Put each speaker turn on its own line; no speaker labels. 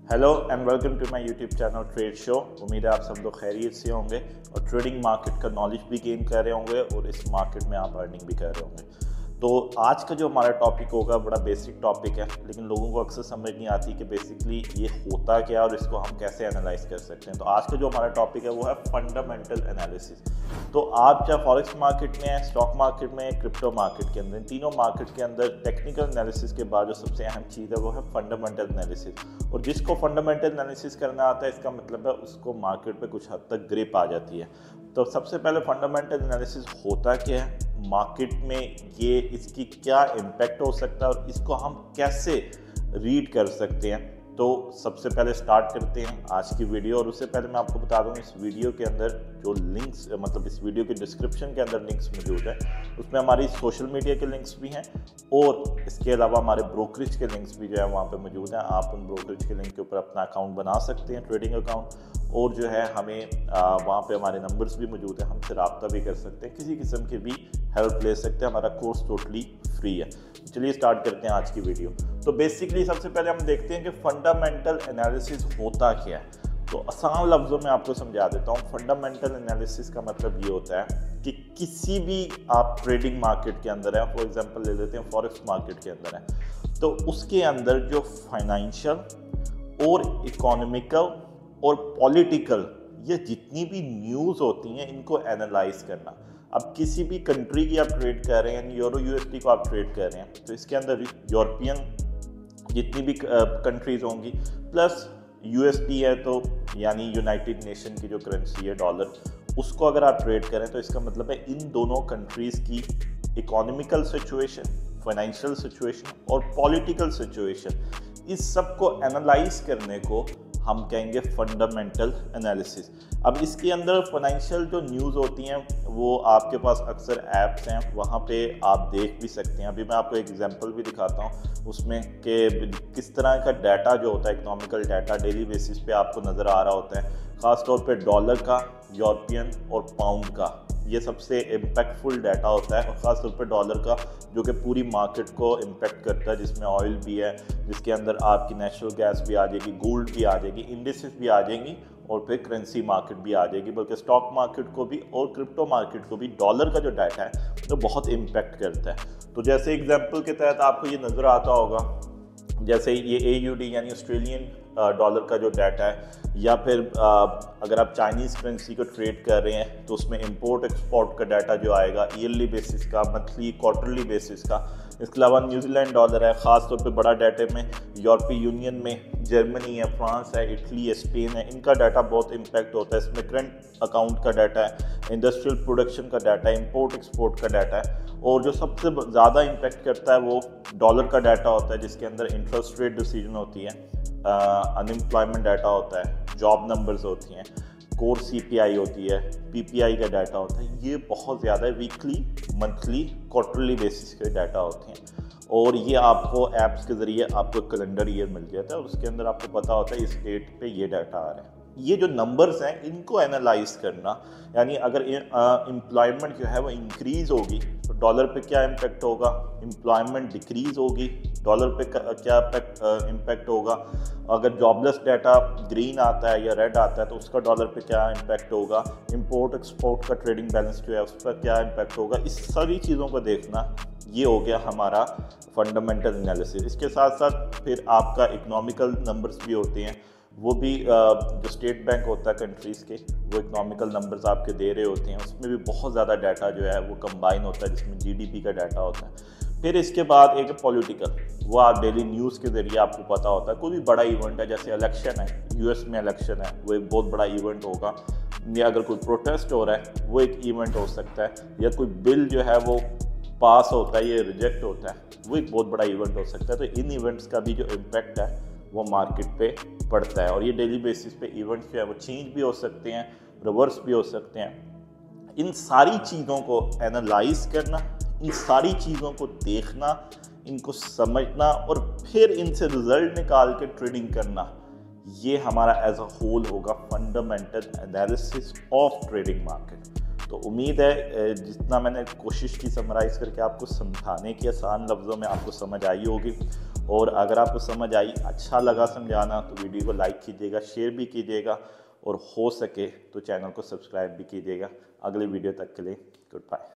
Hello and welcome to my YouTube channel trade show. उम्मीद है आप सब लोग खैरियत से होंगे और ट्रेडिंग मार्केट का नॉलेज भी गेन कर रहे होंगे और इस मार्केट में आप अर्निंग भी कर रहे होंगे। तो आज का जो हमारा टॉपिक होगा बड़ा बेसिक टॉपिक है, लेकिन लोगों को अक्सर समझ नहीं आती कि बेसिकली ये होता क्या और इसको हम कैसे एनालाइज कर सकते हैं। तो आज का जो हमारा टॉपिक है वो है फंडामेंटल एनालिसिस। तो आप चाहे फॉरेक्स मार्केट में है, स्टॉक मार्केट में, क्रिप्टो मार्केट के अंदर, इन तीनों मार्केट के अंदर टेक्निकल एनालिसिस के बाद जो सबसे अहम चीज़ है वो है फंडामेंटल एनालिसिस। और जिसको फंडामेंटल एनालिसिस करना आता है, इसका मतलब है उसको मार्केट पे कुछ हद तक ग्रिप आ जाती है। तो सबसे पहले फंडामेंटल एनालिसिस होता क्या है मार्केट में, ये इसकी क्या इम्पैक्ट हो सकता है और इसको हम कैसे रीड कर सकते हैं। तो सबसे पहले स्टार्ट करते हैं आज की वीडियो। और उससे पहले मैं आपको बता दूं, इस वीडियो के अंदर जो लिंक्स, मतलब इस वीडियो के डिस्क्रिप्शन के अंदर लिंक्स मौजूद है, उसमें हमारी सोशल मीडिया के लिंक्स भी हैं और इसके अलावा हमारे ब्रोकरेज के लिंक्स भी जो है वहाँ पे मौजूद हैं। आप उन ब्रोकरेज के लिंक के ऊपर अपना अकाउंट बना सकते हैं, ट्रेडिंग अकाउंट, और जो है हमें वहाँ पे हमारे नंबर्स भी मौजूद हैं, हमसे रब्ता भी कर सकते हैं, किसी किस्म की भी हेल्प ले सकते हैं। हमारा कोर्स टोटली फ्री है। चलिए स्टार्ट करते हैं आज की वीडियो। तो बेसिकली सबसे पहले हम देखते हैं कि फंडामेंटल एनालिसिस होता क्या है। तो आसान लफ्ज़ों में आपको समझा देता हूँ। फंडामेंटल एनालिसिस का मतलब ये होता है कि किसी भी आप ट्रेडिंग मार्केट के अंदर है, फॉर एग्जांपल ले लेते हैं फॉरेक्स मार्केट के अंदर है, तो उसके अंदर जो फाइनेंशियल और इकोनॉमिकल और पॉलिटिकल ये जितनी भी न्यूज़ होती हैं, इनको एनालाइज करना। अब किसी भी कंट्री की आप ट्रेड कर रहे हैं, यूरो यूएसडी को आप ट्रेड कर रहे हैं, तो इसके अंदर यूरोपियन जितनी भी कंट्रीज होंगी प्लस यूएसडी है, तो यानी यूनाइटेड नेशन की जो करेंसी है डॉलर, उसको अगर आप ट्रेड करें तो इसका मतलब है इन दोनों कंट्रीज़ की इकोनॉमिकल सिचुएशन, फाइनेंशियल सिचुएशन और पॉलिटिकल सिचुएशन, इस सब को एनालाइज करने को हम कहेंगे फंडामेंटल एनालिसिस। अब इसके अंदर फाइनेंशियल जो न्यूज़ होती हैं वो आपके पास अक्सर ऐप्स हैं, वहाँ पे आप देख भी सकते हैं। अभी मैं आपको एक एग्जांपल भी दिखाता हूँ उसमें कि किस तरह का डाटा जो होता है, इकोनॉमिकल डाटा डेली बेसिस पे आपको नज़र आ रहा होता है, ख़ास तौर पे डॉलर का, यूरोपियन और पाउंड का। ये सबसे इम्पैक्टफुल डाटा होता है और ख़ास तौर पे डॉलर का, जो कि पूरी मार्केट को इम्पैक्ट करता है, जिसमें ऑयल भी है, जिसके अंदर आपकी नेचुरल गैस भी आ जाएगी, गोल्ड भी आ जाएगी, इंडिसेस भी आ जाएंगी और फिर करेंसी मार्केट भी आ जाएगी। बल्कि स्टॉक मार्केट को भी और क्रिप्टो मार्केट को भी डॉलर का जो डाटा है तो बहुत इम्पैक्ट करता है। तो जैसे एग्जाम्पल के तहत आपको ये नज़र आता होगा, जैसे ये AUD यानी ऑस्ट्रेलियन डॉलर का जो डाटा है, या फिर अगर आप चाइनीज़ करेंसी को ट्रेड कर रहे हैं तो उसमें इंपोर्ट एक्सपोर्ट का डाटा जो आएगा ईयरली बेसिस का, मंथली, क्वार्टरली बेसिस का। इसके अलावा न्यूजीलैंड डॉलर है, ख़ास तौर पे बड़ा डाटे में यूरोपीय यूनियन में जर्मनी है, फ्रांस है, इटली है, स्पेन है, इनका डाटा बहुत इम्पैक्ट होता है। इसमें करंट अकाउंट का डाटा है, इंडस्ट्रियल प्रोडक्शन का डाटा है, इंपोर्ट एक्सपोर्ट का डाटा है, और जो सबसे ज़्यादा इम्पैक्ट करता है वो डॉलर का डाटा होता है, जिसके अंदर इंटरेस्ट रेट डिसीजन होती है, अनएम्प्लॉयमेंट डाटा होता है, जॉब नंबर्स होती हैं, कोर CPI होती है, PPI का डाटा होता है। ये बहुत ज़्यादा वीकली, मंथली, क्वार्टरली बेसिस के डाटा होते हैं और ये आपको ऐप्स के ज़रिए आपको कैलेंडर ईयर मिल जाता है और उसके अंदर आपको पता होता है इस डेट पे ये डाटा आ रहा है। ये जो नंबर्स हैं इनको एनालाइज करना, यानी अगर एम्प्लॉयमेंट जो है वो इंक्रीज़ होगी तो डॉलर पे क्या इम्पैक्ट होगा, एम्प्लॉयमेंट डिक्रीज़ होगी डॉलर पे क्या इम्पैक्ट होगा, अगर जॉबलेस डाटा ग्रीन आता है या रेड आता है तो उसका डॉलर पे क्या इम्पैक्ट होगा, इंपोर्ट एक्सपोर्ट का ट्रेडिंग बैलेंस जो है उस पर क्या इम्पैक्ट होगा। इस सारी चीज़ों को देखना, ये हो गया हमारा फंडामेंटल एनालिसिस। इसके साथ साथ फिर आपका इकोनॉमिकल नंबर्स भी होते हैं, वो भी जो स्टेट बैंक होता है कंट्रीज़ के, वो इकोनॉमिकल नंबर्स आपके दे रहे होते हैं, उसमें भी बहुत ज़्यादा डाटा जो है वो कंबाइन होता है, जिसमें GDP का डाटा होता है। फिर इसके बाद एक पॉलिटिकल, वो आप डेली न्यूज़ के ज़रिए आपको पता होता है। कोई भी बड़ा इवेंट है, जैसे इलेक्शन है, US में इलेक्शन है, वो एक बहुत बड़ा इवेंट होगा, या अगर कोई प्रोटेस्ट हो रहा है वो एक इवेंट हो सकता है, या कोई बिल जो है वो पास होता है या रिजेक्ट होता है, वो एक बहुत बड़ा इवेंट हो सकता है। तो इन इवेंट्स का भी जो इम्पैक्ट है वो मार्केट पे पड़ता है और ये डेली बेसिस पे इवेंट्स जो है वो चेंज भी हो सकते हैं, रिवर्स भी हो सकते हैं। इन सारी चीज़ों को एनालाइज करना, इन सारी चीज़ों को देखना, इनको समझना और फिर इनसे रिजल्ट निकाल के ट्रेडिंग करना, ये हमारा एज अ होल होगा fundamental analysis of trading market. तो उम्मीद है जितना मैंने कोशिश की समराइज़ करके आपको समझाने की, आसान लफ्ज़ों में आपको समझ आई होगी। और अगर आपको समझ आई, अच्छा लगा समझाना, तो वीडियो को लाइक कीजिएगा, शेयर भी कीजिएगा और हो सके तो चैनल को सब्सक्राइब भी कीजिएगा। अगले वीडियो तक के लिए गुड बाय।